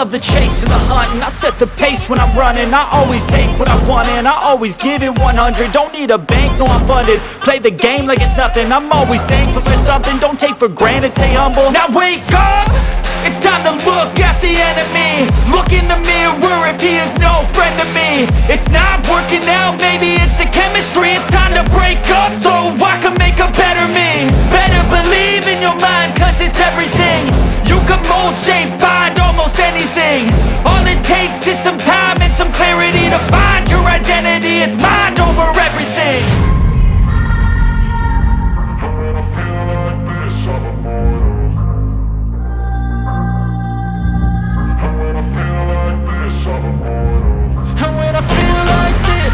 love the chase and the hunt, and I set the pace when I'm running. I always take what I want and I always give it 100. Don't need a bank, no I'm funded. Play the game like it's nothing. I'm always thankful for something. Don't take for granted, stay humble. Now wake up! It's time to look at the enemy. Look in the mirror if he is no friend to me. It's not working out, maybe it's the chemistry. It's time to break up so I can make a better me. Better believe in your mind, cause it's everything. You can mold, shape, find almost anything. All it takes is some time and some clarity to find your identity. It's mind over everything.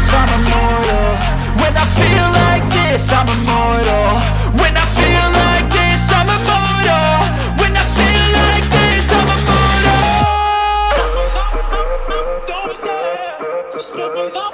I'm immortal. When I feel like this, I'm immortal. When I feel like this, I'm immortal. When I feel like this, I'm immortal. Don't be scared. Just open up.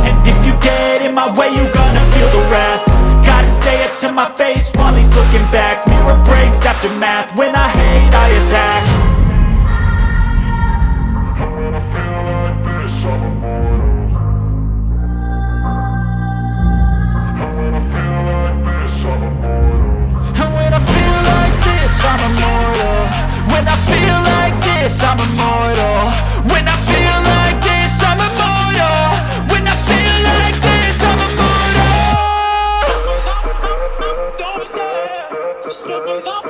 And if you get in my way, you gonna feel the wrath. Gotta say it to my face while he's looking back. Mirror breaks after math. When I hate, I attack. When I feel like this, I'm immortal. When I feel like this, I'm immortal. When I feel like this, I'm immortal. When I feel like this, I'm immortal. When I feel like this, I'm immortal. When I feel like this, I'm immortal. Don't be scared. Just open up.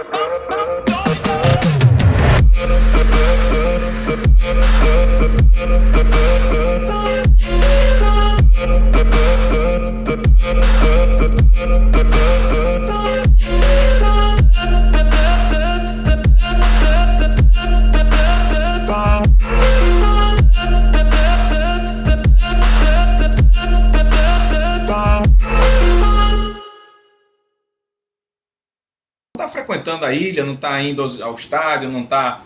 Tá frequentando a ilha, não está indo ao estádio, não está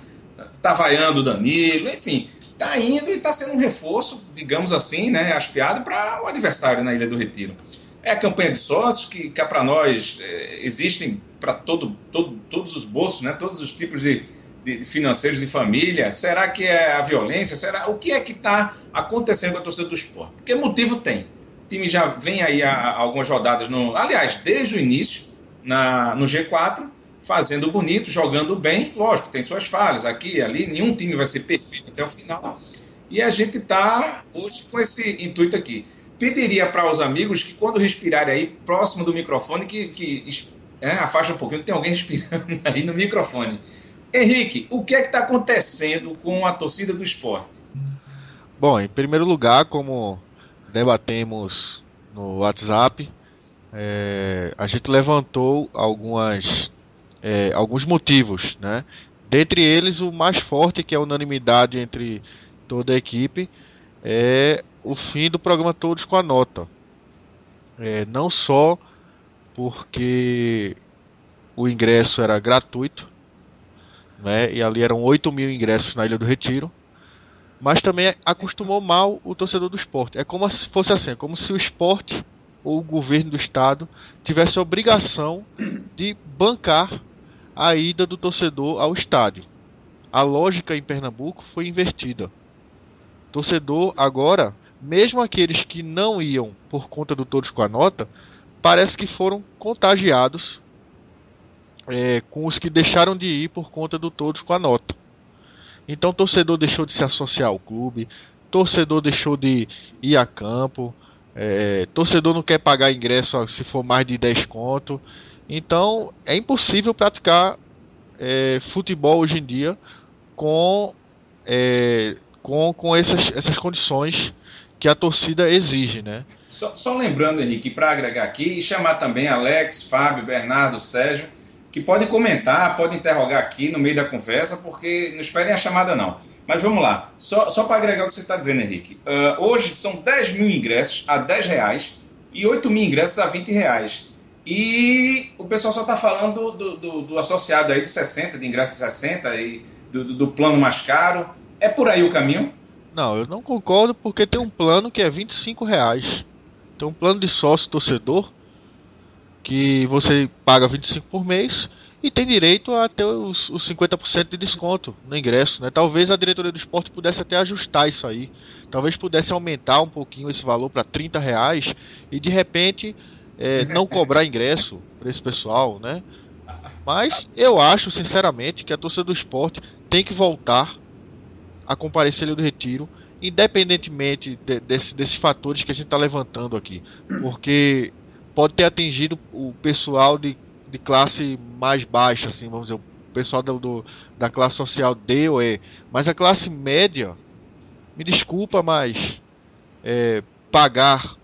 vaiando o Danilo, enfim, está indo e está sendo um reforço, digamos assim, né, aspiado para o adversário na Ilha do Retiro. É a campanha de sócios que para nós existem para todos os bolsos, né, todos os tipos de financeiros de família. Será que é a violência? O que é que está acontecendo com a torcida do Sport? Porque motivo tem. O time já vem aí há algumas rodadas, aliás, desde o início, no G4, fazendo bonito, jogando bem. Lógico, tem suas falhas aqui e ali, nenhum time vai ser perfeito até o final. E a gente está hoje com esse intuito aqui. Pediria para os amigos que quando respirarem aí, próximo do microfone, que afasta um pouquinho, que tem alguém respirando aí no microfone. Henrique, o que é que está acontecendo com a torcida do Sport? Bom, em primeiro lugar, como debatemos no WhatsApp, a gente levantou alguns motivos, né? Dentre eles, o mais forte, que é a unanimidade entre toda a equipe, é o fim do programa Todos com a Nota. Não só porque o ingresso era gratuito, né? E ali eram 8.000 ingressos na Ilha do Retiro, mas também acostumou mal o torcedor do Sport. É como se fosse assim, como se o Sport ou o governo do estado tivesse a obrigação de bancar a ida do torcedor ao estádio. A lógica em Pernambuco foi invertida. Torcedor agora, mesmo aqueles que não iam por conta do Todos com a Nota, parece que foram contagiados com os que deixaram de ir por conta do Todos com a Nota. Então torcedor deixou de se associar ao clube, torcedor deixou de ir a campo, torcedor não quer pagar ingresso se for mais de 10 conto. Então é impossível praticar futebol hoje em dia com essas condições que a torcida exige, né? Só lembrando, Henrique, para agregar aqui, e chamar também Alex, Fábio, Bernardo, Sérgio, que podem comentar, podem interrogar aqui no meio da conversa, porque não esperem a chamada não. Mas vamos lá, só para agregar o que você está dizendo, Henrique. Hoje são 10 mil ingressos a R$10 e 8 mil ingressos a R$20. E o pessoal só está falando do associado aí de 60, de ingresso 60 e do plano mais caro. É por aí o caminho? Não, eu não concordo, porque tem um plano que é R$25. Tem um plano de sócio torcedor que você paga 25 por mês e tem direito a ter os 50% de desconto no ingresso, né? Talvez a diretoria do esporte pudesse até ajustar isso aí. Talvez pudesse aumentar um pouquinho esse valor para R$30 e de repente não cobrar ingresso para esse pessoal, né? Mas eu acho, sinceramente, que a torcida do esporte tem que voltar a comparecer ali do Retiro, independentemente desses fatores que a gente está levantando aqui, porque pode ter atingido o pessoal de classe mais baixa, assim, vamos dizer, o pessoal da classe social D ou E, mas a classe média, me desculpa, mas pagar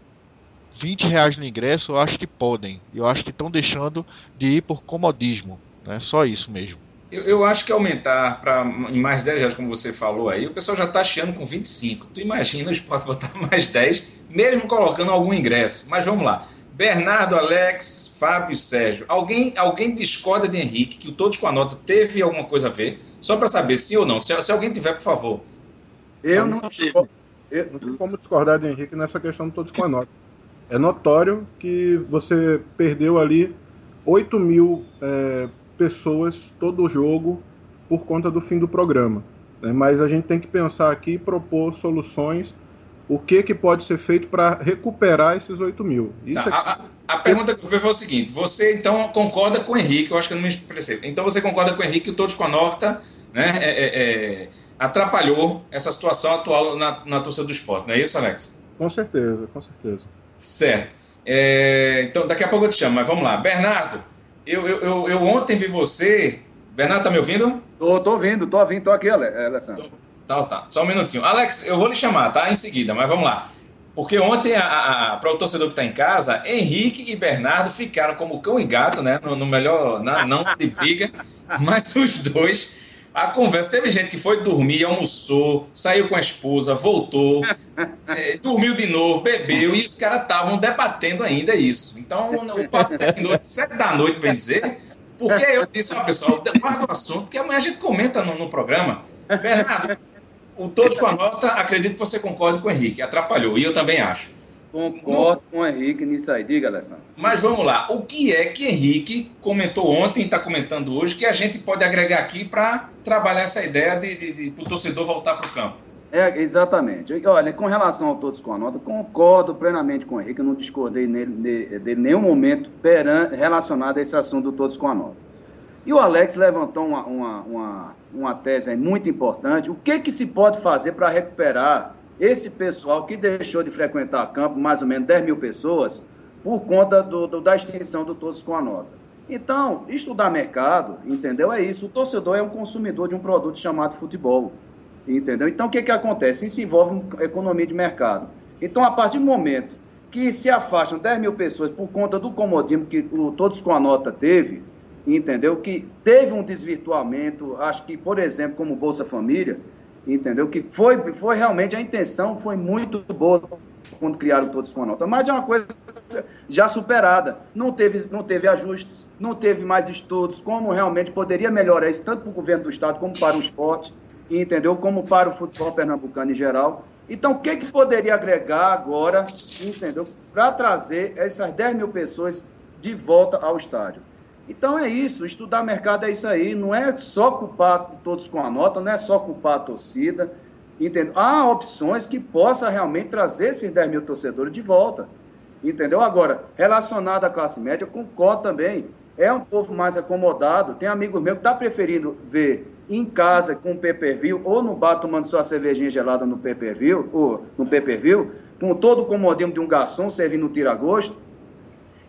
R$20 no ingresso, eu acho que podem, eu acho que estão deixando de ir por comodismo, né? Só isso mesmo. Eu acho que aumentar em mais R$10, como você falou aí, o pessoal já está chiando com 25. Tu imagina o esporte botar mais 10, mesmo colocando algum ingresso. Mas vamos lá. Bernardo, Alex, Fábio e Sérgio. Alguém discorda de Henrique que o Todos com a Nota teve alguma coisa a ver? Só para saber sim ou não. Se alguém tiver, por favor. Eu não tive. Não tem como discordar de Henrique nessa questão do Todos com a Nota. É notório que você perdeu ali 8 mil pessoas todo o jogo por conta do fim do programa, né? Mas a gente tem que pensar aqui e propor soluções, o que pode ser feito para recuperar esses 8 mil. A pergunta que eu fiz foi o seguinte: você então concorda com o Henrique? Eu acho que eu não me expressei. Então você concorda com o Henrique que o Todos com a Nota, né, atrapalhou essa situação atual na torcida do esporte, não é isso, Alex? Com certeza, com certeza. Certo. Então daqui a pouco eu te chamo, mas vamos lá. Bernardo, eu ontem vi você. Bernardo, tá me ouvindo? Tô ouvindo, tô aqui, Alessandro. Tá. Só um minutinho. Alex, eu vou lhe chamar, tá? Em seguida, mas vamos lá. Porque ontem, para o torcedor que está em casa, Henrique e Bernardo ficaram como cão e gato, né? No melhor, não de briga, mas os dois. A conversa, teve gente que foi dormir, almoçou, saiu com a esposa, voltou, dormiu de novo, bebeu, e os caras estavam debatendo ainda isso. Então, o papo terminou de 7 da noite, bem dizer, porque eu disse, pessoal, guarda o assunto, que amanhã a gente comenta no programa. Bernardo, o Todos com a Nota, acredito que você concorde com o Henrique, atrapalhou, e eu também acho. Concordo com o Henrique nisso aí, diga, Alessandro. Mas vamos lá, o que é que Henrique comentou ontem e está comentando hoje que a gente pode agregar aqui para trabalhar essa ideia de o torcedor voltar para o campo? Exatamente. Olha, com relação ao Todos com a Nota, concordo plenamente com o Henrique, eu não discordei de nenhum momento relacionado a esse assunto do Todos com a Nota. E o Alex levantou uma tese aí muito importante. O que se pode fazer para recuperar esse pessoal que deixou de frequentar campo, mais ou menos 10 mil pessoas, por conta da extinção do Todos com a Nota? Então, estudar mercado, entendeu? É isso. O torcedor é um consumidor de um produto chamado futebol, entendeu? Então, o que acontece? Isso envolve uma economia de mercado. Então, a partir do momento que se afastam 10 mil pessoas por conta do comodismo que o Todos com a Nota teve, entendeu? Que teve um desvirtuamento, acho que, por exemplo, como Bolsa Família, entendeu? Que foi realmente, a intenção foi muito boa quando criaram Todos com a Nota, mas é uma coisa já superada. Não teve ajustes, não teve mais estudos, como realmente poderia melhorar isso, tanto para o governo do estado como para o esporte, entendeu? Como para o futebol pernambucano em geral. Então, o que poderia agregar agora, entendeu? Para trazer essas 10 mil pessoas de volta ao estádio. Então é isso, estudar mercado é isso aí, não é só culpar Todos com a Nota, não é só culpar a torcida, entendeu? Há opções que possam realmente trazer esses 10 mil torcedores de volta, entendeu? Agora, relacionado à classe média, eu concordo também, é um povo mais acomodado, tem amigos meus que estão preferindo ver em casa com o pay-per-view, ou no bar tomando sua cervejinha gelada no pay-per-view, com todo o comodismo de um garçom servindo um tira-gosto,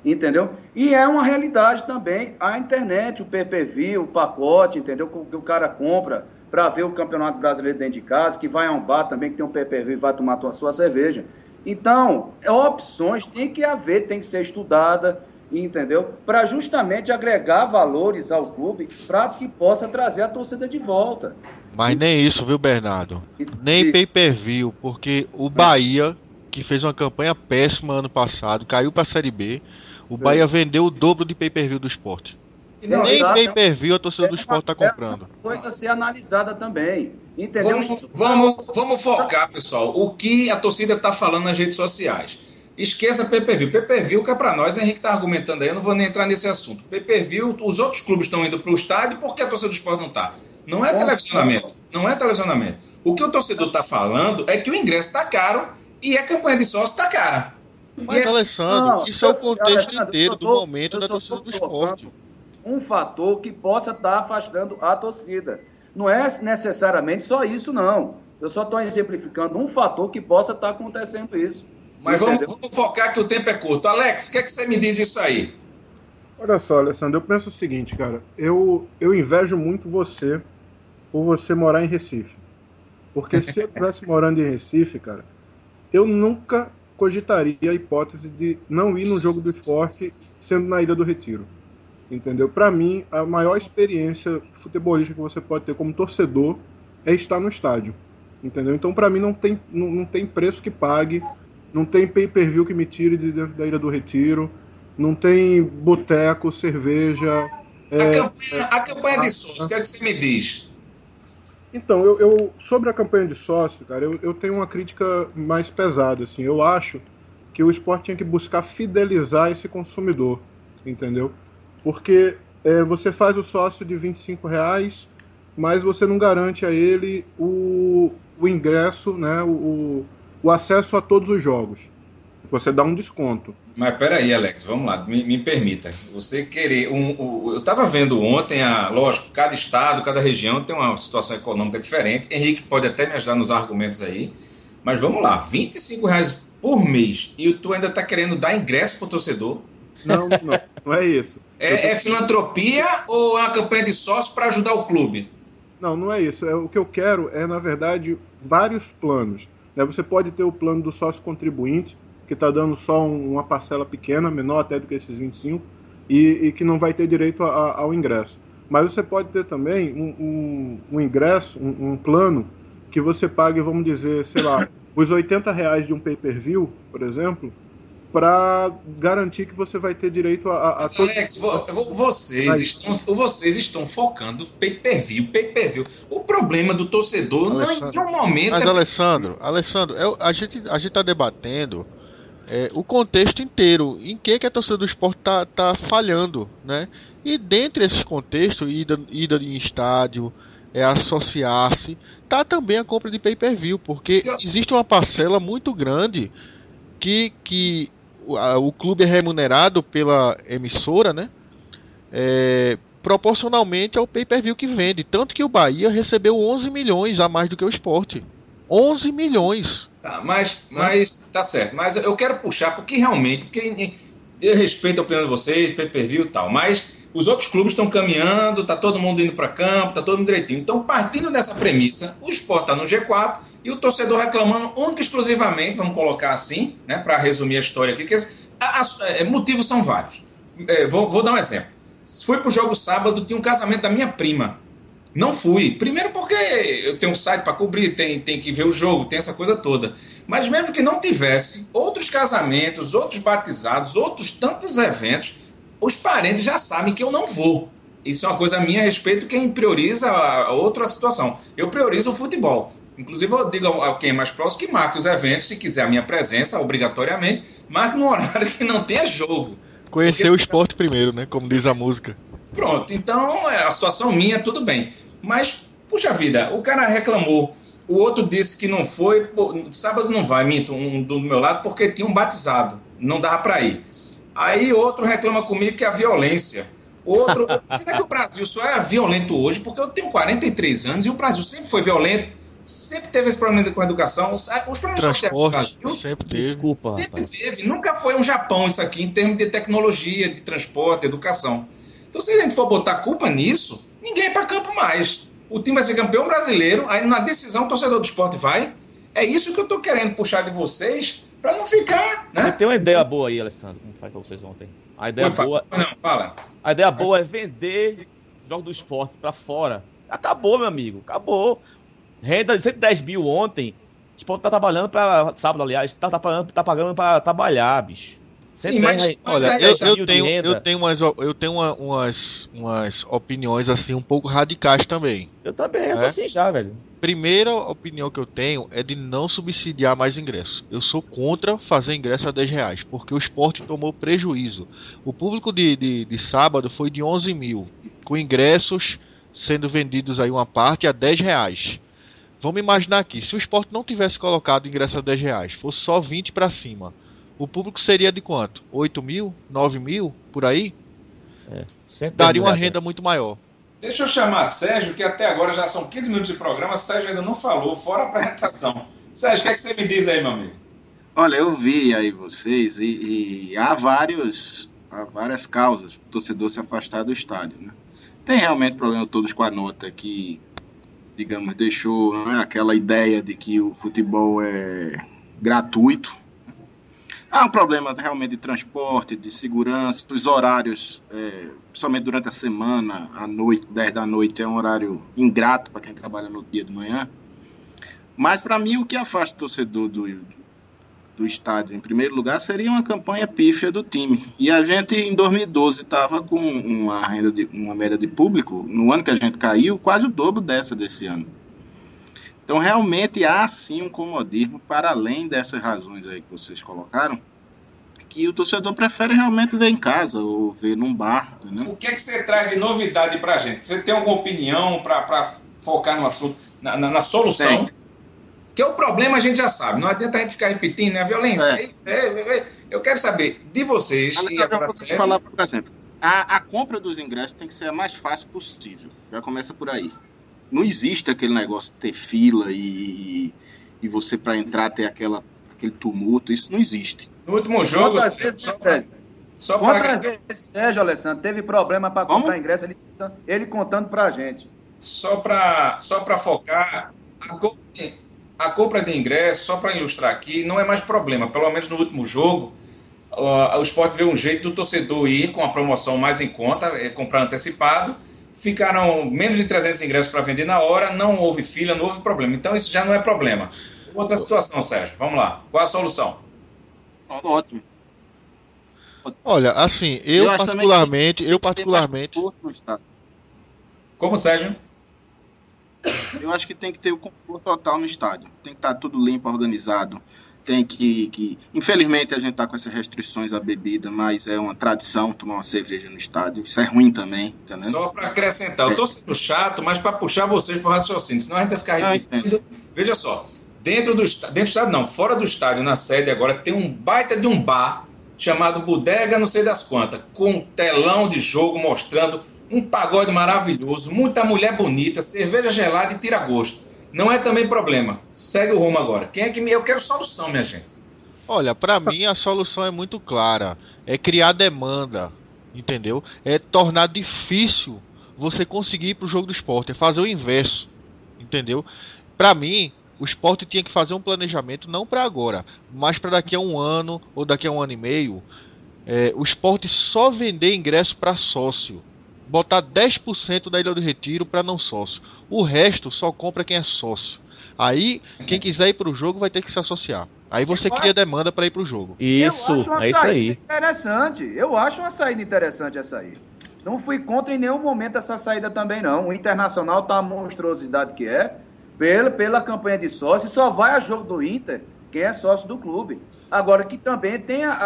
entendeu? E é uma realidade também a internet, o pay-per-view, o pacote, entendeu? Que o cara compra para ver o Campeonato Brasileiro dentro de casa, que vai a um bar também, que tem um pay-per-view e vai tomar a sua cerveja. Então, opções tem que haver, tem que ser estudada, entendeu? Para justamente agregar valores ao clube, para que possa trazer a torcida de volta. Mas nem isso, viu, Bernardo? Nem pay-per-view, porque o Bahia, que fez uma campanha péssima ano passado, caiu para a Série B, o Bahia vendeu o dobro de pay-per-view do Sport. Não, Nem exato. pay-per-view a torcida do Sport está comprando. É uma coisa a ser analisada também, entendeu? Vamos focar, pessoal, o que a torcida está falando nas redes sociais. Esqueça pay-per-view. Pay-per-view que é para nós, Henrique está argumentando aí, eu não vou nem entrar nesse assunto. Pay-per-view, os outros clubes estão indo para o estádio, por que a torcida do Sport não está? Não é televisionamento. Não é televisionamento. O que o torcedor está falando é que o ingresso está caro e a campanha de sócio está cara. Mas, Alessandro, isso é o contexto inteiro do momento da torcida do Sport. Um fator que possa estar afastando a torcida. Não é necessariamente só isso, não. Eu só estou exemplificando um fator que possa estar acontecendo isso. Mas vamos focar que o tempo é curto. Alex, o que é que você me diz disso aí? Olha só, Alessandro, eu penso o seguinte, cara. Eu invejo muito você por você morar em Recife. Porque se eu estivesse morando em Recife, cara, eu nunca cogitaria a hipótese de não ir no jogo do Sport sendo na Ilha do Retiro. Entendeu? Para mim, a maior experiência futebolística que você pode ter como torcedor é estar no estádio. Entendeu? Então, para mim, não tem preço que pague, não tem pay-per-view que me tire de dentro da Ilha do Retiro, não tem boteco, cerveja. A campanha de sócio, o que é que você me diz? Então, sobre a campanha de sócio, cara, eu tenho uma crítica mais pesada, assim. Eu acho que o Sport tinha que buscar fidelizar esse consumidor, entendeu? Porque você faz o sócio de R$25, mas você não garante a ele o ingresso, né, o acesso a todos os jogos. Você dá um desconto. Mas peraí, Alex, vamos lá, me permita. Você querer... eu estava vendo ontem, lógico, cada estado, cada região tem uma situação econômica diferente. Henrique pode até me ajudar nos argumentos aí. Mas vamos lá, R$25 por mês e tu ainda está querendo dar ingresso para o torcedor? Não é isso. É filantropia ou é uma campanha de sócio para ajudar o clube? Não é isso. O que eu quero é, na verdade, vários planos. Você pode ter o plano do sócio contribuinte, que está dando só uma parcela pequena, menor até do que esses 25, e que não vai ter direito ao ingresso. Mas você pode ter também um ingresso, um plano, que você pague, vamos dizer, sei lá, os R$80 de um pay-per-view, por exemplo, para garantir que você vai ter direito a Mas, Alex, vocês estão focando pay-per-view. O problema do torcedor não em nenhum momento... Mas, Alessandro, a gente está debatendo o contexto inteiro, em que a torcida do Sport tá falhando, né? E dentre esses contextos, ida em estádio, associar-se, tá também a compra de pay-per-view, porque existe uma parcela muito grande que o clube é remunerado pela emissora, né? Proporcionalmente ao pay-per-view que vende. Tanto que o Bahia recebeu 11 milhões a mais do que o Sport. 11 milhões. Mas tá certo. Mas eu quero puxar, porque eu respeito a opinião de vocês, pay-per-view e tal, mas os outros clubes estão caminhando, tá todo mundo indo para campo, tá todo mundo direitinho. Então, partindo dessa premissa, o Sport tá no G4 e o torcedor reclamando única e exclusivamente, vamos colocar assim, né, para resumir a história aqui, que motivos são vários. Vou dar um exemplo. Fui pro jogo sábado, tinha um casamento da minha prima. Não fui. Primeiro porque eu tenho um site para cobrir, tem que ver o jogo, tem essa coisa toda. Mas mesmo que não tivesse, outros casamentos, outros batizados, outros tantos eventos, os parentes já sabem que eu não vou. Isso é uma coisa minha a respeito de quem prioriza a outra situação. Eu priorizo o futebol. Inclusive eu digo a quem é mais próximo que marque os eventos, se quiser a minha presença, obrigatoriamente, marque no horário que não tenha jogo. Conhecer o esporte primeiro, né? Como diz a música. Pronto, então a situação minha, tudo bem. Mas, puxa vida, o cara reclamou, o outro disse que não foi, sábado não vai, minto, do meu lado, porque tinha um batizado, não dava para ir. Aí outro reclama comigo que é a violência. Outro, será que o Brasil só é violento hoje? Porque eu tenho 43 anos e o Brasil sempre foi violento, sempre teve esse problema com a educação. Os problemas sociais do Brasil sempre teve. Desculpa, sempre teve. Nunca foi um Japão isso aqui em termos de tecnologia, de transporte, educação. Então, se a gente for botar culpa nisso, ninguém é para campo mais. o time vai ser campeão brasileiro, aí na decisão o torcedor do esporte vai. É isso que eu tô querendo puxar de vocês, para não ficar, né? Tem uma ideia boa aí, Alessandro, como foi pra vocês ontem. A ideia boa... Não, fala. A ideia boa é vender jogos do esporte pra fora. Acabou, meu amigo, acabou. Renda de 110 mil ontem. O esporte tá trabalhando pra... Sábado, aliás, tá pagando pra trabalhar, bicho. Sim, mas olha, aí, eu tenho umas opiniões assim um pouco radicais também. Eu também, eu tô assim já, velho. Primeira opinião que eu tenho é de não subsidiar mais ingressos. Eu sou contra fazer ingresso a R$10, porque o esporte tomou prejuízo. O público de sábado foi de 11 mil, com ingressos sendo vendidos aí uma parte a R$10. Vamos imaginar aqui, se o esporte não tivesse colocado ingresso a R$10, fosse só 20 para cima, o público seria de quanto? 8 mil? 9 mil? Por aí? Daria uma renda muito maior. Deixa eu chamar Sérgio, que até agora já são 15 minutos de programa, Sérgio ainda não falou, fora a apresentação. Sérgio, o que é que você me diz aí, meu amigo? Olha, eu vi aí vocês e há várias causas para o torcedor se afastar do estádio, né? Tem realmente problema todos com a nota que, digamos, deixou, né, aquela ideia de que o futebol é gratuito. Há um problema realmente de transporte, de segurança, os horários, principalmente durante a semana, à noite, 10 da noite, é um horário ingrato para quem trabalha no dia de manhã. Mas, para mim, o que afasta o torcedor do estádio, em primeiro lugar, seria uma campanha pífia do time. E a gente, em 2012, estava com uma média de público, no ano que a gente caiu, quase o dobro desse ano. Então, realmente, há sim um comodismo, para além dessas razões aí que vocês colocaram, que o torcedor prefere realmente ver em casa ou ver num bar. Entendeu? O que é que você traz de novidade para a gente? Você tem alguma opinião para focar no assunto, na solução? Tem. Porque o problema a gente já sabe, não adianta a gente ficar repetindo, né? A violência, eu quero saber de vocês. Eu posso falar, por exemplo, a compra dos ingressos tem que ser a mais fácil possível. Já começa por aí. Não existe aquele negócio de ter fila e você para entrar ter aquele tumulto, isso não existe. No último jogo, quantas vezes Sérgio Alessandro teve problema para comprar ingresso, ele contando pra gente. Só para focar, a compra de ingresso, só para ilustrar aqui, não é mais problema. Pelo menos no último jogo, o Sport veio um jeito do torcedor ir com a promoção mais em conta, comprar antecipado. Ficaram menos de 300 ingressos para vender na hora, não houve fila, não houve problema. Então isso já não é problema. Outra situação, Sérgio, vamos lá. Qual a solução? Ótimo. Olha, assim, eu particularmente... Como, Sérgio? Eu acho que tem que ter o conforto total no estádio. Tem que estar tudo limpo, organizado. Tem que... Infelizmente, a gente está com essas restrições à bebida, mas é uma tradição tomar uma cerveja no estádio. Isso é ruim também, entendeu? Só para acrescentar, eu estou sendo chato, mas para puxar vocês para o raciocínio, senão a gente vai ficar repetindo. Veja só, dentro do estádio não, fora do estádio, na sede agora, tem um baita de um bar chamado Bodega não sei das quantas, com um telão de jogo mostrando um pagode maravilhoso, muita mulher bonita, cerveja gelada e tira gosto. Não é também problema. Segue o rumo agora. Quem é que eu quero solução, minha gente. Olha, para mim a solução é muito clara. É criar demanda, entendeu? É tornar difícil você conseguir ir pro jogo do esporte. É fazer o inverso, entendeu? Para mim, o esporte tinha que fazer um planejamento, não para agora, mas para daqui a um ano ou daqui a um ano e meio, o esporte só vender ingresso para sócio. Botar 10% da Ilha do Retiro para não sócio. O resto só compra quem é sócio. Aí, quem quiser ir pro jogo vai ter que se associar. Aí você cria demanda para ir pro jogo. Isso, é isso aí. Interessante. Eu acho uma saída interessante essa aí. Não fui contra em nenhum momento essa saída também, não. O Internacional tá a monstruosidade que é. Pela campanha de sócio, só vai a jogo do Inter quem é sócio do clube. Agora, que também tenha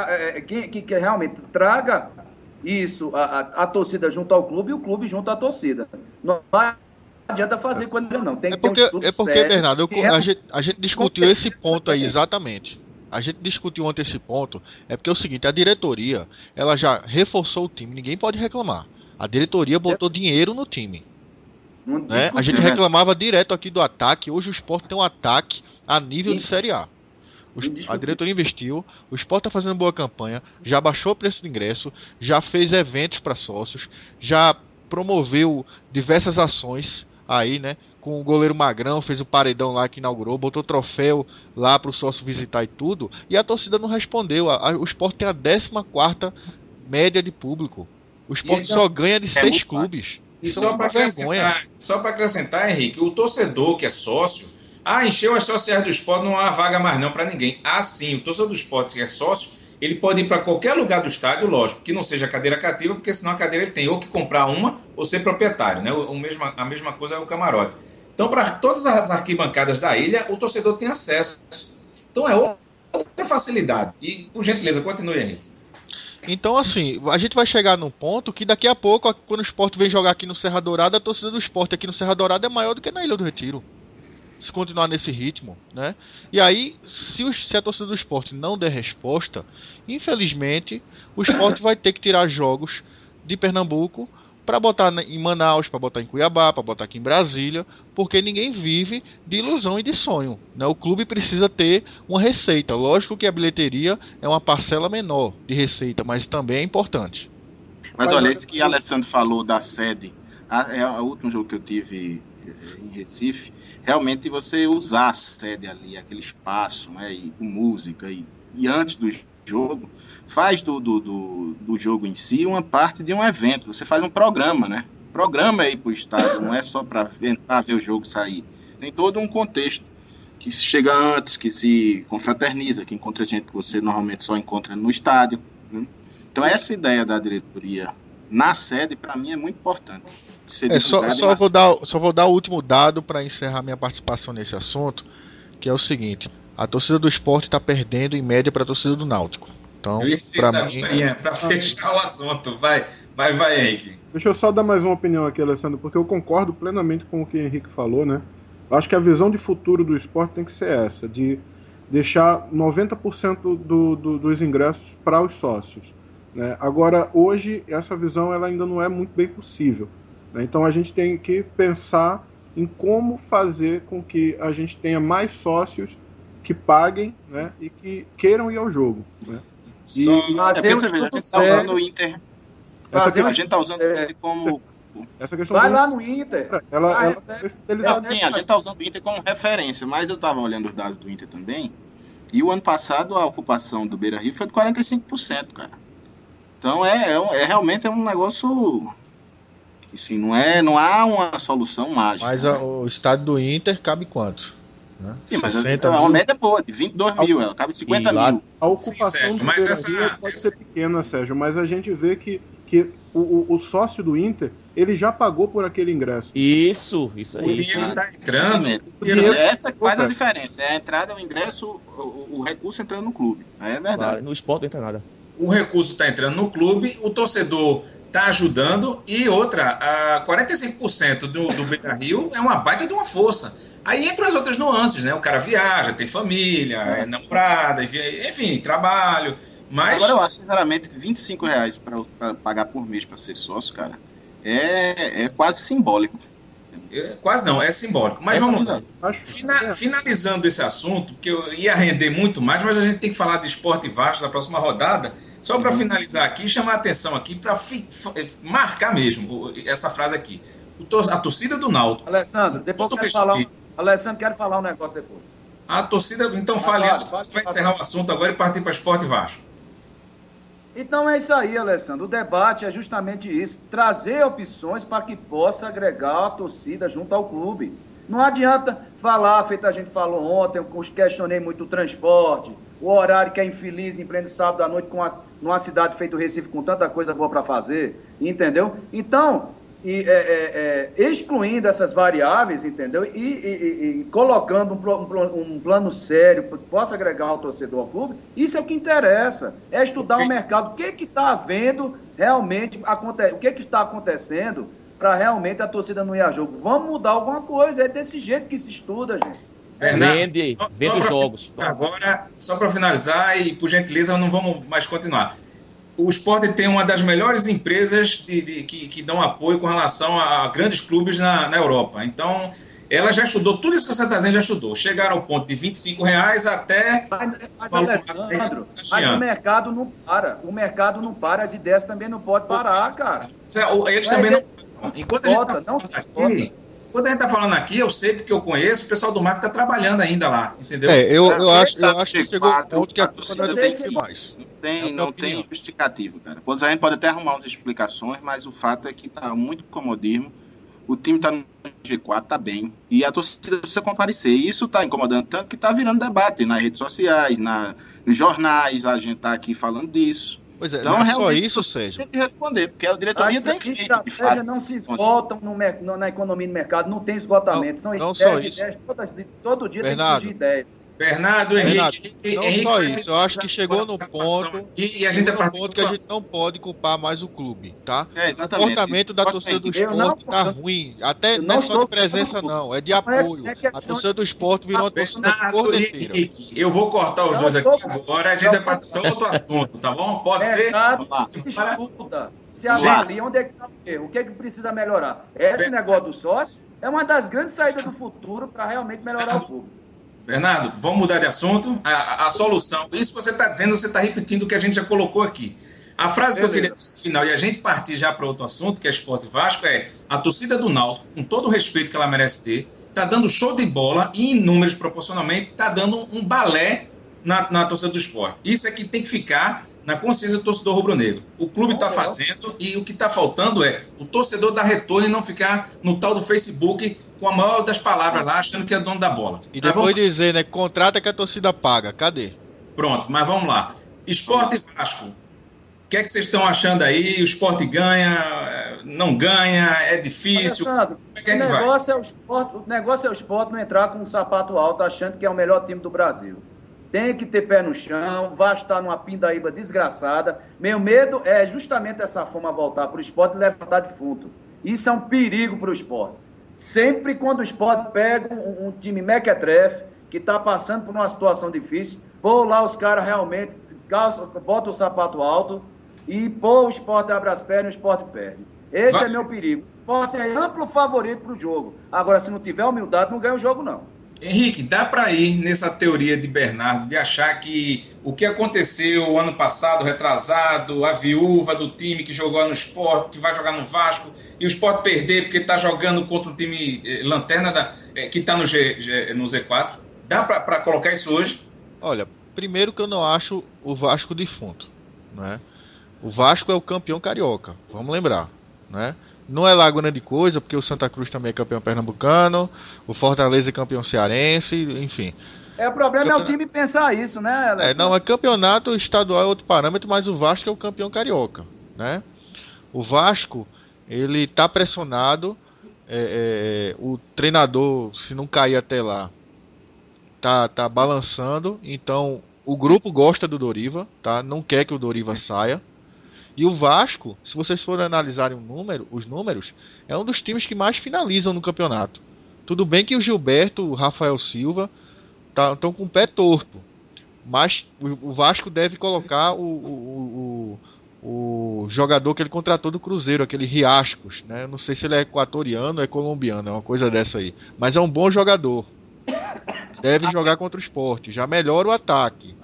que realmente traga isso, a torcida junto ao clube e o clube junto à torcida. Não adianta fazer coisa não. Tem que ter um estudo sério, Bernardo, a gente discutiu esse ponto aí, exatamente. A gente discutiu ontem esse ponto, é porque é o seguinte, a diretoria, ela já reforçou o time, ninguém pode reclamar. A diretoria botou dinheiro no time. Né? A gente reclamava direto aqui do ataque, hoje o Sport tem um ataque a nível de Série A. A diretoria investiu, o Sport está fazendo boa campanha, já baixou o preço do ingresso, já fez eventos para sócios, já promoveu diversas ações aí, né? Com o goleiro Magrão, fez o paredão lá que inaugurou, botou troféu lá pro sócio visitar e tudo, e a torcida não respondeu. O Sport tem a 14ª média de público. O Sport só ganha de 6 clubes. E só para acrescentar, Henrique, o torcedor que é sócio, encheu as sociais do Sport, não há vaga mais não para ninguém. Sim, o torcedor do Sport que é sócio, ele pode ir para qualquer lugar do estádio, lógico, que não seja cadeira cativa, porque senão a cadeira ele tem ou que comprar uma ou ser proprietário, né? A mesma coisa é o camarote. Então, para todas as arquibancadas da ilha, o torcedor tem acesso. Então, é outra facilidade. E, por gentileza, continue, Henrique. Então, assim, a gente vai chegar num ponto que daqui a pouco, quando o Sport vem jogar aqui no Serra Dourada, a torcida do Sport aqui no Serra Dourada é maior do que na Ilha do Retiro. Se continuar nesse ritmo, né? E aí, se a torcida do Sport não der resposta, infelizmente, o Sport vai ter que tirar jogos de Pernambuco para botar em Manaus, para botar em Cuiabá, para botar aqui em Brasília, porque ninguém vive de ilusão e de sonho, né? O clube precisa ter uma receita. Lógico que a bilheteria é uma parcela menor de receita, mas também é importante. Mas olha, isso que o Alessandro falou da sede, é o último jogo que eu tive em Recife, realmente você usar a sede ali, aquele espaço, né, e com música, e antes do jogo, faz do jogo em si uma parte de um evento. Você faz um programa, né? Programa aí pro estádio, não é só para entrar, ver o jogo sair. Tem todo um contexto que se chega antes, que se confraterniza, que encontra gente que você normalmente só encontra no estádio, né? Então essa ideia da diretoria na sede, para mim, é muito importante. Só vou dar o último dado para encerrar minha participação nesse assunto, que é o seguinte: a torcida do Sport está perdendo em média para a torcida do Náutico. Então, para fechar o assunto, vai, Henrique. Deixa eu só dar mais uma opinião aqui, Alessandro, porque eu concordo plenamente com o que o Henrique falou, né? Eu acho que a visão de futuro do esporte tem que ser essa, de deixar 90% dos ingressos para os sócios, né? Agora, hoje, essa visão ela ainda não é muito bem possível, né? Então, a gente tem que pensar em como fazer com que a gente tenha mais sócios que paguem, né, e que queiram ir ao jogo, né? A gente está usando o Inter. A gente está usando ele como... Essa questão vai lá no Inter. Sim, a gente está usando o Inter como referência, mas eu estava olhando os dados do Inter também, e o ano passado a ocupação do Beira-Rio foi de 45%, cara. Então realmente é um negócio que, assim, não há uma solução mágica. Mas o estádio do Inter cabe quanto? Né? Sim, mas é uma média boa, de 22 mil, ela cabe 50 mil. A ocupação do Beira-Rio pode ser pequena, Sérgio, mas a gente vê que o sócio do Inter, ele já pagou por aquele ingresso. Isso aí. O dinheiro tá entrando. Essa que faz a diferença. É a entrada, o ingresso, o recurso entrando no clube. É verdade. Claro, no esporte não entra nada. O recurso está entrando no clube, o torcedor está ajudando, e outra, 45% do Beira-Rio é uma baita de uma força. Aí entram as outras nuances, né? O cara viaja, tem família, é namorada, enfim, trabalho. Mas... Agora eu acho, sinceramente, R$25 para pagar por mês para ser sócio, cara, é quase simbólico. Quase não, é simbólico. Mas vamos lá. Finalizando esse assunto, porque eu ia render muito mais, mas a gente tem que falar de Sport e Vasco na próxima rodada. Só para finalizar aqui, chamar a atenção aqui, para marcar mesmo essa frase aqui. A torcida do Náutico. Alessandro, depois quero falar um negócio depois. A torcida, então fale antes, vai encerrar o assunto agora e partir para Sport e Vasco. Então é isso aí, Alessandro. O debate é justamente isso, trazer opções para que possa agregar a torcida junto ao clube. Não adianta falar, feito a gente falou ontem, eu questionei muito o transporte, o horário que é infeliz em pleno sábado à noite numa cidade feita o Recife com tanta coisa boa para fazer, entendeu? Então, excluindo essas variáveis, entendeu? E colocando um plano sério que possa agregar ao torcedor ao clube, isso é o que interessa, é estudar o mercado, o que está havendo realmente, o que está acontecendo para realmente a torcida não ir a jogo. Vamos mudar alguma coisa, é desse jeito que se estuda, gente. Vende os jogos. Agora, só para finalizar, e por gentileza, não vamos mais continuar. O Sport tem uma das melhores empresas que dão apoio com relação a grandes clubes na Europa. Então, ela já estudou, tudo isso que você está dizendo já estudou. Chegaram ao ponto de R$25 até... Mas o mercado não para. O mercado não para, as ideias também não podem parar, cara. Eles também não... Enquanto não se esgota. Quando a gente tá falando aqui, eu sei porque eu conheço, o pessoal do marketing tá trabalhando ainda lá, entendeu? Eu acho que chegou um Quatro, ponto que a a culpa torcida não é tem do que- mais. Não tem justificativo, cara. Pois a gente pode até arrumar umas explicações, mas o fato é que tá muito comodismo. O time tá no G4, tá bem. E a torcida precisa comparecer. E isso tá incomodando tanto que tá virando debate nas redes sociais, nos jornais. A gente tá aqui falando disso. Pois é, Então, não é só realmente, isso, você Sérgio. tem que responder, porque a diretoria tem As feito, de estratégias fato. não se esgotam na economia do mercado, não tem esgotamento. São Não ideias, só isso. ideias, todo dia Bernardo, tem que surgir ideias. Bernardo, Henrique. Não Henrique só vai isso, eu acho que chegou no ponto. E a gente é Chegou no ponto que a gente não pode culpar mais o clube, tá? O Exatamente. comportamento da torcida do Eu não- esporte tá ruim. Até eu não não é só de estou presença, culpando. não. É de Não é- apoio. não é questão A torcida do esporte virou uma torcida Bernardo e corneteira. Henrique, eu vou cortar os Não, dois aqui tô- agora, a gente vai para outro assunto, tá bom? Pode ser? Mercado Vamos lá. se escuta, se Vamos lá. avalia onde é que está o erro, o que é que precisa melhorar. Esse negócio do sócio é uma das grandes saídas do futuro para realmente melhorar o público. Bernardo, vamos mudar de assunto. A solução, isso que você está dizendo, você está repetindo o que a gente já colocou aqui. A frase que eu queria dizer no final, e a gente partir já para outro assunto, que é Sport Vasco, é a torcida do Náutico, com todo o respeito que ela merece ter, está dando show de bola e, em números proporcionalmente, está dando um balé na torcida do esporte. Isso é que tem que ficar na consciência do torcedor rubro-negro. O clube está fazendo e o que está faltando é o torcedor dar retorno e não ficar no tal do Facebook com a maior das palavras lá, achando que é dono da bola. E Mas depois vamos... dizer, né? Contrata que a torcida paga. Cadê? Pronto, mas vamos lá. Esporte e Vasco. O que é que vocês estão achando aí? O esporte ganha, não ganha, é difícil? Alessandro, Como é que a gente vai? o negócio é o esporte não entrar com um sapato alto achando que é o melhor time do Brasil. Tem que ter pé no chão, o Vasco está numa pindaíba desgraçada. Meu medo é justamente essa forma voltar para o esporte e levantar defunto. Isso é um perigo para o esporte. Sempre quando o esporte pega um time mequetrefe, que está passando por uma situação difícil, pô lá os caras realmente botam o sapato alto e pô, o esporte abre as pernas e o esporte perde. Esse é meu perigo. O esporte é amplo favorito para o jogo. Agora, se não tiver humildade, não ganha o jogo, não. Henrique, dá para ir nessa teoria de Bernardo, de achar que o que aconteceu ano passado, retrasado, a viúva do time que jogou no Sport, que vai jogar no Vasco, e o Sport perder porque está jogando contra um time lanterna que está no Z4, dá para colocar isso hoje? Olha, primeiro que eu não acho o Vasco defunto, né? O Vasco é o campeão carioca, vamos lembrar, né? Não é lá grande coisa, porque o Santa Cruz também é campeão pernambucano, o Fortaleza é campeão cearense, enfim. O problema é o time pensar isso, né, Alessandro? Não, é campeonato estadual é outro parâmetro, mas o Vasco é o campeão carioca, né? O Vasco, ele tá pressionado, o treinador, se não cair até lá, tá balançando, então o grupo gosta do Doriva, tá? Não quer que o Doriva saia. E o Vasco, se vocês forem analisarem os números, é um dos times que mais finalizam no campeonato. Tudo bem que o Gilberto, o Rafael Silva estão com o pé torto, mas o Vasco deve colocar o jogador que ele contratou do Cruzeiro, aquele Riascos, né? Eu não sei se ele é equatoriano ou é colombiano, é uma coisa dessa aí, mas é um bom jogador. Deve jogar contra o Sport, já melhora o ataque.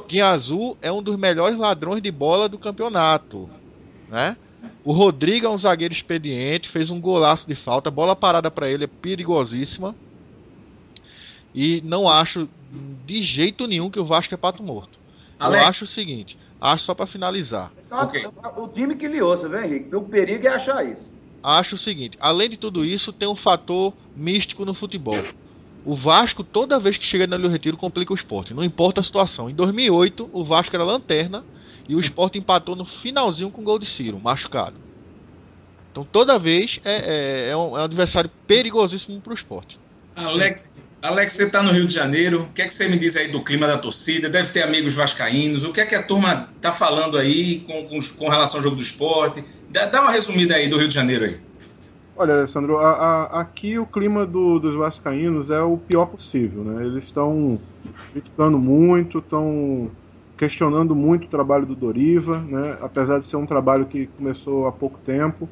Guinha Azul é um dos melhores ladrões de bola do campeonato, né? O Rodrigo é um zagueiro expediente, fez um golaço de falta, bola parada para ele é perigosíssima. E não acho de jeito nenhum que o Vasco é pato morto. Alex. Eu acho o seguinte, acho só para finalizar. Ok. O time que lhe ouça, viu, Henrique? O perigo é achar isso. Acho o seguinte, além de tudo isso, tem um fator místico no futebol. O Vasco, toda vez que chega no Ilho Retiro, complica o Sport. Não importa a situação. Em 2008, o Vasco era lanterna e o Sport empatou no finalzinho com o gol de Ciro, machucado. Então, toda vez é um adversário perigosíssimo para o Sport. Alex, você está no Rio de Janeiro. O que é que você me diz aí do clima da torcida? Deve ter amigos vascaínos. O que é que a turma está falando aí com relação ao jogo do Sport? Dá uma resumida aí do Rio de Janeiro aí. Olha, Alessandro, aqui o clima dos vascaínos é o pior possível, né? Eles estão criticando muito, estão questionando muito o trabalho do Doriva, né? Apesar de ser um trabalho que começou há pouco tempo.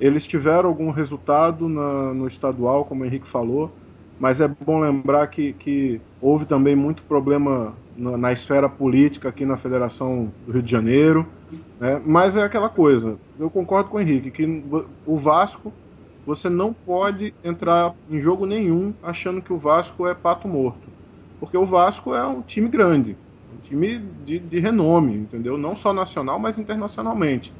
Eles tiveram algum resultado no estadual, como o Henrique falou, mas é bom lembrar que houve também muito problema na esfera política aqui na Federação do Rio de Janeiro, né? Mas é aquela coisa, eu concordo com o Henrique, que o Vasco você não pode entrar em jogo nenhum achando que o Vasco é pato morto. Porque o Vasco é um time grande, um time de renome, entendeu? Não só nacional, mas internacionalmente.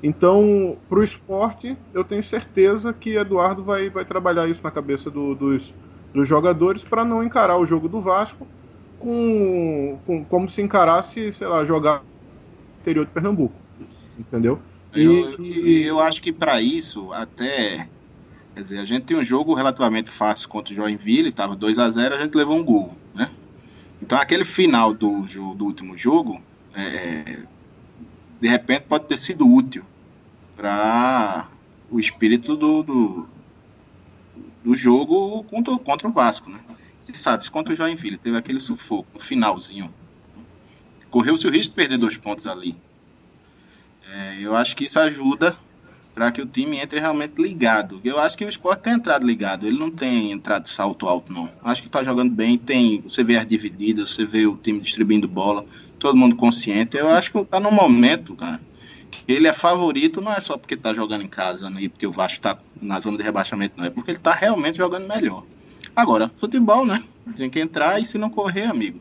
Então, para o esporte, eu tenho certeza que Eduardo vai trabalhar isso na cabeça dos jogadores para não encarar o jogo do Vasco como se encarasse, sei lá, jogar no interior de Pernambuco, entendeu? Eu acho que para isso, até, quer dizer, a gente tem um jogo relativamente fácil contra o Joinville, estava 2-0, a gente levou um gol, né? Então aquele final do último jogo, de repente pode ter sido útil para o espírito do jogo contra o Vasco, né? Você sabe, contra o Joinville, teve aquele sufoco no finalzinho. Correu-se o risco de perder 2 pontos ali. Eu acho que isso ajuda para que o time entre realmente ligado. Eu acho que o Sport tem entrado ligado, ele não tem entrado de salto alto, não. Acho que está jogando bem, você vê as divididas, você vê o time distribuindo bola, todo mundo consciente. Eu acho que está num momento, cara, que ele é favorito, não é só porque está jogando em casa, né, e porque o Vasco está na zona de rebaixamento, não, é porque ele está realmente jogando melhor. Agora, futebol, né? Tem que entrar e se não correr, amigo.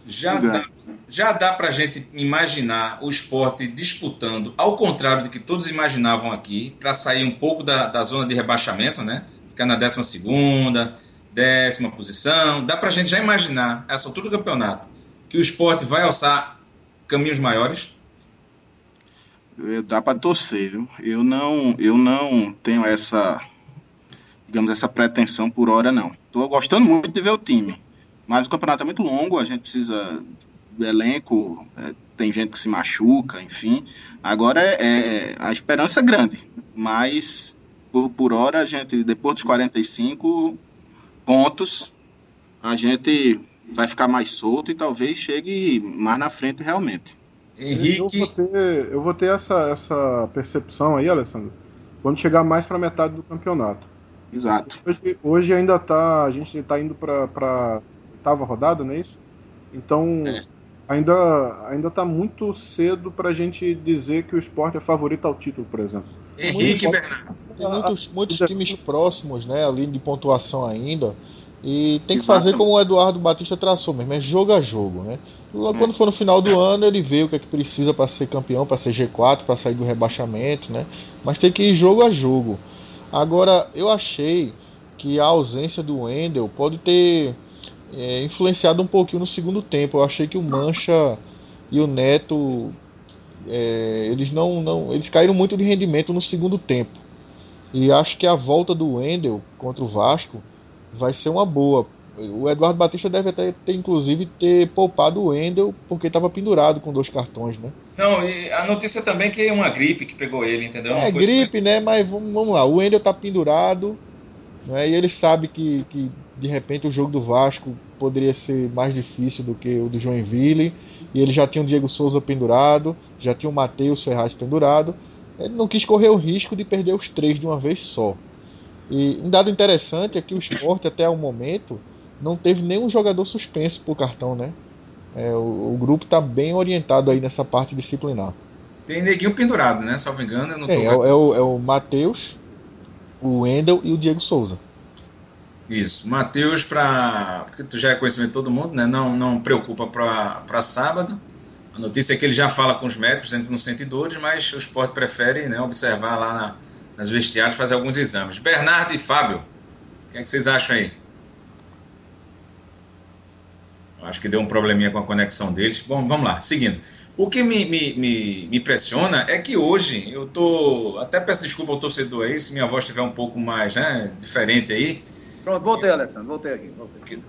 Já dá pra gente imaginar o Sport disputando, ao contrário do que todos imaginavam aqui, para sair um pouco da zona de rebaixamento, né? Ficar na 12ª, 10ª posição. Dá pra gente já imaginar, essa altura do campeonato, que o Sport vai alçar caminhos maiores? Dá pra torcer, viu? Eu não tenho essa pretensão por hora, não. Tô gostando muito de ver o time. Mas o campeonato é muito longo, a gente precisa do elenco, tem gente que se machuca, enfim. Agora a esperança é grande, mas por hora a gente, depois dos 45 pontos, a gente vai ficar mais solto e talvez chegue mais na frente realmente. Henrique... Eu vou ter essa percepção aí, Alessandro, quando chegar mais para metade do campeonato. Exato. Hoje ainda a gente está indo para 8ª rodada, não é isso? Então, ainda está muito cedo para a gente dizer que o Sport é favorito ao título, por exemplo. Henrique e Bernardo. Tem muitos times próximos, né, ali de pontuação ainda. E tem que fazer como o Eduardo Batista traçou mesmo, é jogo a jogo, né? Quando for no final do ano, ele vê o que é que precisa para ser campeão, para ser G4, para sair do rebaixamento, né? Mas tem que ir jogo a jogo. Agora, eu achei que a ausência do Wendel pode ter influenciado um pouquinho no segundo tempo. Eu achei que o Mancha e o Neto eles caíram muito de rendimento no segundo tempo. E acho que a volta do Wendel contra o Vasco vai ser uma boa. O Eduardo Batista deve até inclusive ter poupado o Wendel porque estava pendurado com 2 cartões, né? Não, e a notícia também é que é uma gripe que pegou ele, entendeu? Não foi gripe, né? Mas vamos lá, o Wendel tá pendurado, né? E ele sabe que de repente o jogo do Vasco poderia ser mais difícil do que o do Joinville, e ele já tinha o Diego Souza pendurado, já tinha o Matheus Ferraz pendurado. Ele não quis correr o risco de perder os 3 de uma vez só. E um dado interessante é que o Sport até o momento não teve nenhum jogador suspenso por cartão, né? O grupo está bem orientado aí nessa parte disciplinar. Tem neguinho pendurado, né? Salvo engano, eu não tô... É o Matheus, o Wendel e o Diego Souza. Isso, Matheus, porque tu já é conhecimento de todo mundo, né? Não preocupa para sábado. A notícia é que ele já fala com os médicos, dizendo que não sente dores, mas o Sport prefere, né, observar lá nas vestiários, fazer alguns exames. Bernardo e Fábio, o que é que vocês acham aí? Acho que deu um probleminha com a conexão deles. Bom, vamos lá, seguindo. O que me impressiona é que hoje eu tô... Até peço desculpa ao torcedor aí, se minha voz estiver um pouco mais, né, diferente aí. Pronto, voltei, Alessandro, voltei aqui.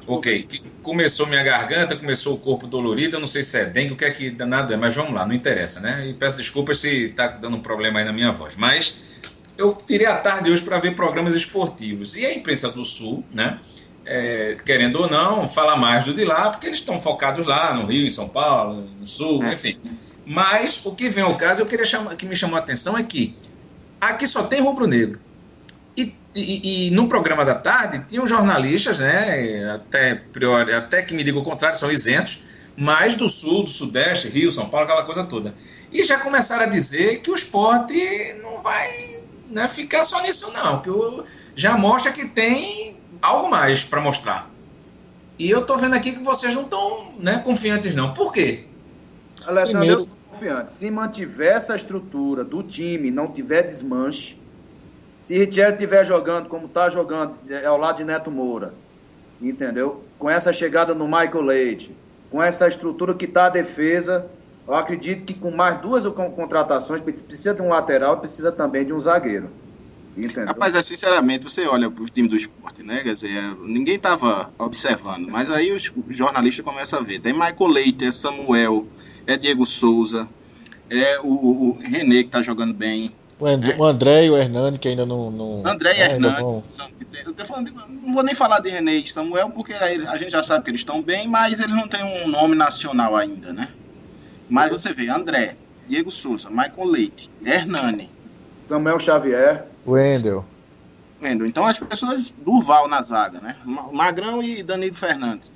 Ok, começou minha garganta, começou o corpo dolorido, eu não sei se é dengue, o que é que danado é, mas vamos lá, não interessa, né? E peço desculpas se está dando um problema aí na minha voz. Mas eu tirei a tarde hoje para ver programas esportivos. E a imprensa do Sul, né? Querendo ou não, fala mais do de lá, porque eles estão focados lá no Rio, em São Paulo, no Sul, enfim. Mas o que vem ao caso, que me chamou a atenção é que aqui só tem rubro-negro. E no programa da tarde tinham jornalistas, né, até que me diga o contrário, são isentos, mas do Sul, do Sudeste, Rio, São Paulo, aquela coisa toda. E já começaram a dizer que o Sport né, ficar só nisso não, que já mostra que tem algo mais para mostrar. E eu tô vendo aqui que vocês não estão, né, confiantes não. Por quê? Alessandro, Primeiro- eu estou confiante. Se mantiver essa estrutura do time, não tiver desmanche, se Richard estiver jogando como está jogando ao lado de Neto Moura, entendeu? Com essa chegada no Michael Leite, com essa estrutura que está a defesa, eu acredito que com mais duas contratações, precisa de um lateral, precisa também de um zagueiro. Entendeu? Rapaz, sinceramente, você olha pro time do Sport, né? Quer dizer, ninguém tava observando, mas aí os jornalistas começam a ver. Tem Michael Leite, é Samuel, é Diego Souza, é o René que tá jogando bem. O André e o Hernani, que ainda não André e ainda Hernani. vão- Eu tô falando, não vou nem falar de René e Samuel, porque a gente já sabe que eles estão bem, mas eles não têm um nome nacional ainda, né? Mas você vê, André, Diego Souza, Michael Leite, Hernani, Samuel Xavier. Wendel. Wendel. Então as pessoas, Duval na zaga, né? Magrão e Danilo Fernandes.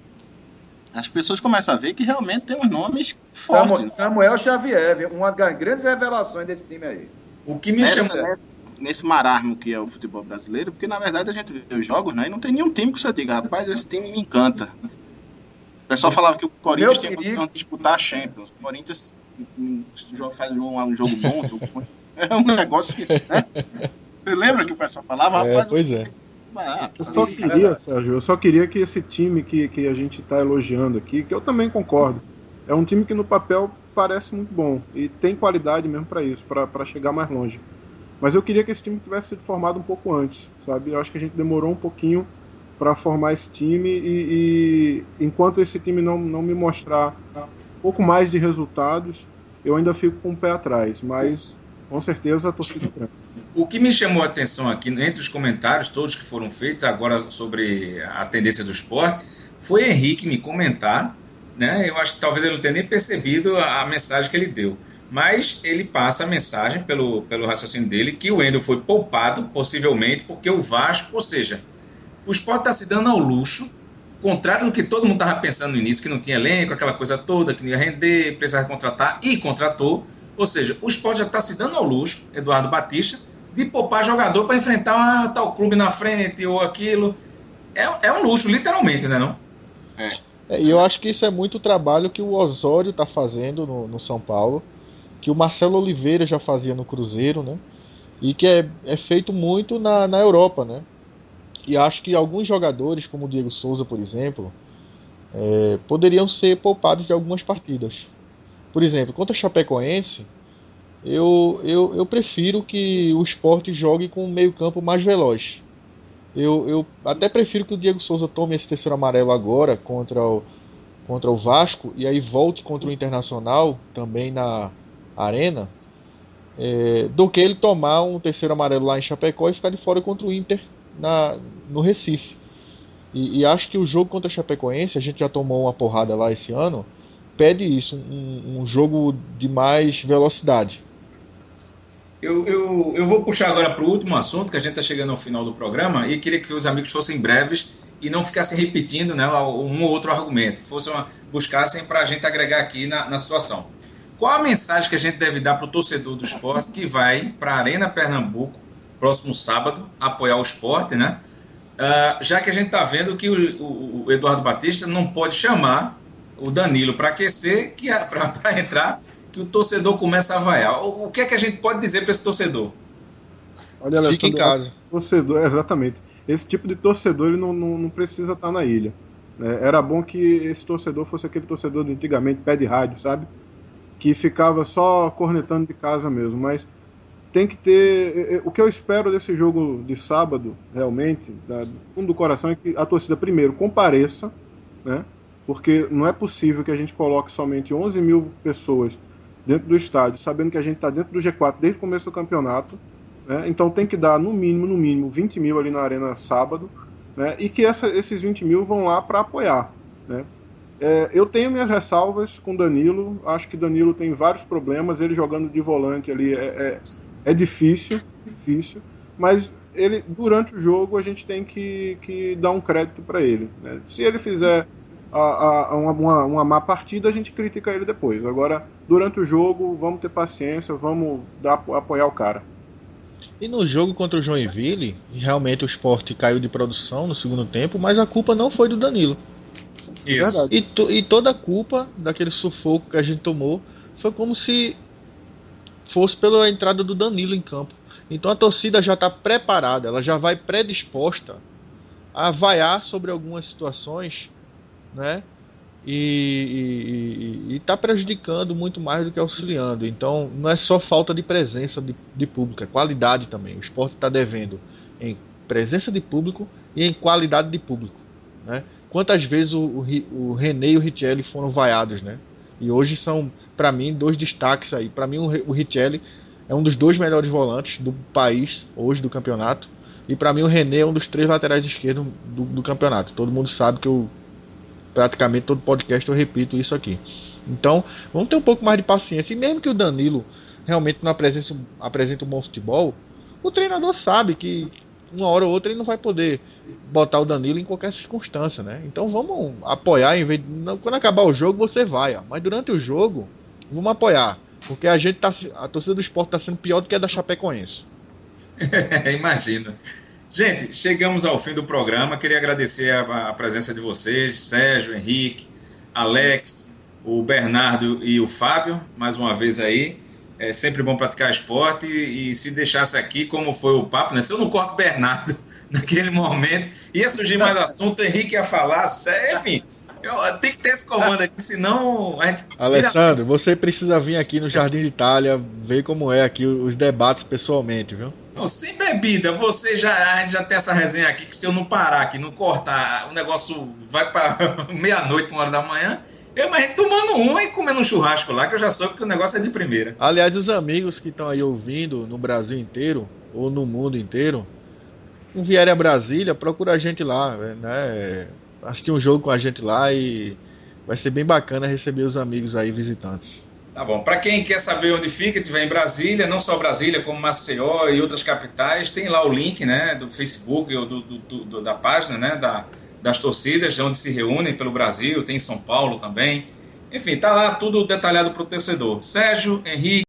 As pessoas começam a ver que realmente tem uns nomes fortes. Samuel Xavier, viu? Uma das grandes revelações desse time aí. O que me chama... Nesse marasmo que é o futebol brasileiro, porque na verdade a gente vê os jogos, né? E não tem nenhum time que você diga, rapaz, esse time me encanta. O pessoal falava que o Corinthians tinha condição de disputar a Champions. O Corinthians faz um jogo bom, é um negócio que, né? Você lembra que o pessoal falava, rapaz? Pois é. Eu só queria, Sérgio, eu só queria que esse time que a gente está elogiando aqui, que eu também concordo, é um time que no papel parece muito bom e tem qualidade mesmo para isso, para chegar mais longe. Mas eu queria que esse time tivesse sido formado um pouco antes, sabe? Eu acho que a gente demorou um pouquinho para formar esse time e enquanto esse time não me mostrar um pouco mais de resultados, eu ainda fico com o pé atrás, mas com certeza a torcida branca. O que me chamou a atenção aqui, entre os comentários todos que foram feitos agora sobre a tendência do Sport, foi Henrique me comentar, né? Eu acho que talvez ele não tenha nem percebido a mensagem que ele deu, mas ele passa a mensagem pelo raciocínio dele que o Wendel foi poupado, possivelmente, porque o Vasco, ou seja, o Sport está se dando ao luxo, contrário do que todo mundo estava pensando no início, que não tinha elenco, aquela coisa toda, que não ia render, precisava contratar, e contratou. Ou seja, o Sport já está se dando ao luxo, Eduardo Batista, de poupar jogador para enfrentar tal clube na frente ou aquilo. É um luxo, literalmente, né não? E eu acho que isso é muito trabalho que o Osório está fazendo no São Paulo, que o Marcelo Oliveira já fazia no Cruzeiro, né? E que é feito muito na Europa, né? E acho que alguns jogadores, como o Diego Souza, por exemplo, poderiam ser poupados de algumas partidas. Por exemplo, contra a Chapecoense, eu prefiro que o Sport jogue com um meio-campo mais veloz. Eu até prefiro que o Diego Souza tome esse terceiro amarelo agora contra o Vasco e aí volte contra o Internacional, também na Arena, do que ele tomar um terceiro amarelo lá em Chapecó e ficar de fora contra o Inter no Recife. E acho que o jogo contra a Chapecoense, a gente já tomou uma porrada lá esse ano, pede isso, um jogo de mais velocidade. Eu vou puxar agora para o último assunto, que a gente está chegando ao final do programa, e queria que os amigos fossem breves e não ficassem repetindo, né, um ou outro argumento, buscassem para a gente agregar aqui na situação. Qual a mensagem que a gente deve dar para o torcedor do Sport que vai para a Arena Pernambuco, próximo sábado, apoiar o Sport, né? Já que a gente está vendo que o Eduardo Batista não pode chamar o Danilo para aquecer, para entrar, que o torcedor começa a vaiar. O que é que a gente pode dizer para esse torcedor? Olha, Fica em casa. Torcedor, exatamente. Esse tipo de torcedor ele não precisa estar na ilha. Era bom que esse torcedor fosse aquele torcedor de antigamente, pé de rádio, sabe? Que ficava só cornetando de casa mesmo. Mas tem que ter... O que eu espero desse jogo de sábado, realmente, do fundo do coração, é que a torcida, primeiro, compareça, né? Porque não é possível que a gente coloque somente 11 mil pessoas dentro do estádio, sabendo que a gente está dentro do G4 desde o começo do campeonato, né? Então tem que dar no mínimo 20 mil ali na Arena sábado, né? E que esses 20 mil vão lá para apoiar, né? Eu tenho minhas ressalvas com Danilo, acho que Danilo tem vários problemas, ele jogando de volante ali é difícil, mas ele, durante o jogo a gente tem que dar um crédito para ele, né? Se ele fizer uma má partida, a gente critica ele depois. Agora, durante o jogo, vamos ter paciência, vamos apoiar o cara. E no jogo contra o Joinville, realmente o Sport caiu de produção no segundo tempo, mas a culpa não foi do Danilo. Isso. E toda a culpa daquele sufoco que a gente tomou foi como se fosse pela entrada do Danilo em campo. Então a torcida já está preparada, ela já vai predisposta a vaiar sobre algumas situações, né? E está prejudicando muito mais do que auxiliando. Então não é só falta de presença de público, é qualidade também. O Sport está devendo em presença de público e em qualidade de público, né? Quantas vezes o René e o Richelli foram vaiados, né? E hoje são, para mim, dois destaques aí. Para mim o Richelli é um dos 2 melhores volantes do país hoje, do campeonato. E para mim o René é um dos 3 laterais esquerdos do campeonato. Todo mundo sabe que praticamente todo podcast eu repito isso aqui. Então, vamos ter um pouco mais de paciência. E mesmo que o Danilo realmente não apresente um bom futebol, o treinador sabe que uma hora ou outra ele não vai poder botar o Danilo em qualquer circunstância, né? Então vamos apoiar, quando acabar o jogo você vai, mas durante o jogo vamos apoiar, porque a torcida do Sport está sendo pior do que a da Chapecoense. Imagina. Gente, chegamos ao fim do programa. Queria agradecer a presença de vocês, Sérgio, Henrique, Alex, o Bernardo e o Fábio, mais uma vez aí. É sempre bom praticar esporte e se deixasse aqui, como foi o papo, né? Se eu não corto o Bernardo naquele momento, ia surgir mais assunto, o Henrique ia falar, enfim, eu tenho que ter esse comando aqui, senão a gente... Alessandro, você precisa vir aqui no Jardim de Itália, ver como é aqui os debates pessoalmente, viu? Não, sem bebida, a gente já tem essa resenha aqui, que se eu não parar aqui, não cortar, o negócio vai para meia-noite, 1 hora da manhã, eu imagino tomando e comendo um churrasco lá, que eu já soube que o negócio é de primeira. Aliás, os amigos que estão aí ouvindo no Brasil inteiro, ou no mundo inteiro, não vierem a Brasília, procura a gente lá, né? Assistir um jogo com a gente lá e vai ser bem bacana receber os amigos aí visitantes. Tá bom. Para quem quer saber onde fica, estiver em Brasília, não só Brasília, como Maceió e outras capitais, tem lá o link, né, do Facebook ou da página, né, das torcidas, onde se reúnem pelo Brasil, tem em São Paulo também. Enfim, tá lá tudo detalhado para o torcedor. Sérgio, Henrique,